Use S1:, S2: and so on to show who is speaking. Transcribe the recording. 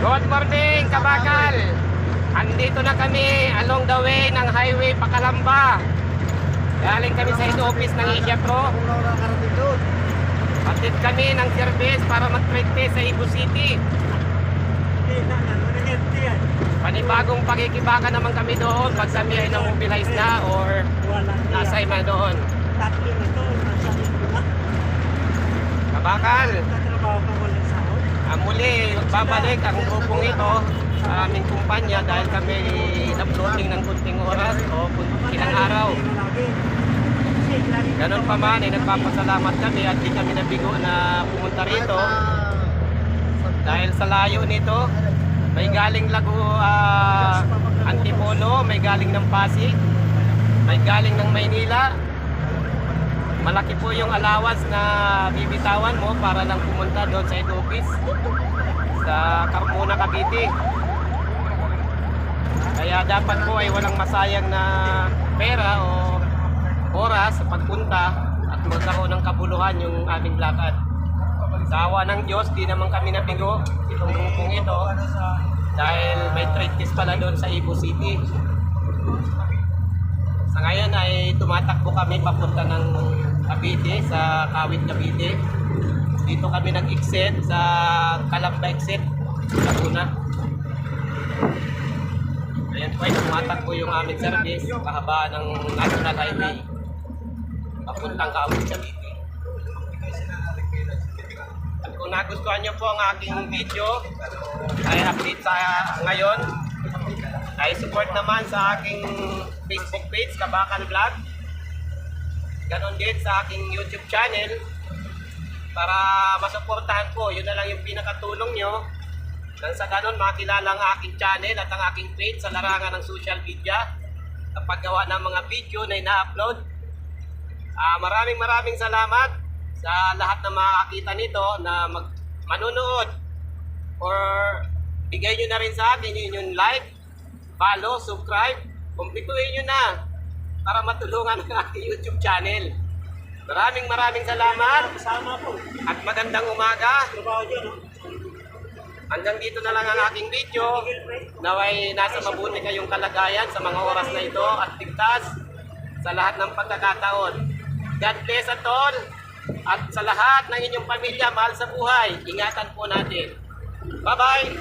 S1: Good morning, Kabakal! Andito na kami along the way ng highway Pakalamba. Galing kami sa head office ng Asia Pro. Patid kami ng service para mag-practice sa Cebu City. Panibagong pakikibaka naman kami doon pag kami ay na-mobilize na or nasa iba doon. Kabakal! Muli, babalik ang grupong ito sa aming kumpanya dahil kami na-floating ng kunting oras o ilang araw. Ganon pa man, nagpapasalamat kami at di kami nabigo na pumunta rito dahil sa layo nito. May galing Antipolo, may galing ng Pasig, may galing ng Maynila. Malaki po yung allowance na bibitawan mo para lang pumunta doon sa head office sa Carmona, Cavite. Kaya dapat po ay walang masayang na pera o oras sa pagpunta at magkaroon ng kabuluhan yung aming lakad. Sa awa ng Diyos, di naman kami nabigo itong grupong ito dahil may trade test pala doon sa Cebu City. Sa ngayon ay tumatakbo kami papunta ng Cavite, sa Kawit, Cavite. Dito kami nag-exit sa Calamba exit, Laguna. Ayan po ay tumatakbo yung aming service kahabaan ng National Highway papuntang Kawit, Cavite. At kung nagustuhan nyo po ang aking video ay update sa ngayon, ay support naman sa aking Facebook page, Kabakan Vlog. Ganon din sa aking YouTube channel para masuportahan ko. Yun na lang yung pinakatulong nyo. Nang sa ganon makilala ang aking channel at ang aking page sa larangan ng social media sa paggawa ng mga video na ina-upload. Maraming salamat sa lahat na makakita nito na manunood or bigay nyo na rin sa akin yung like, follow, subscribe, kumpletuhin nyo na para matulungan ang aking YouTube channel. Maraming salamat at magandang umaga. Hanggang dito na lang ang aking video. Naway nasa mabuti kayong kalagayan sa mga oras na ito at ligtas sa lahat ng pagkakataon. God bless at all. At sa lahat ng inyong pamilya, mahal sa buhay, ingatan po natin. Bye-bye!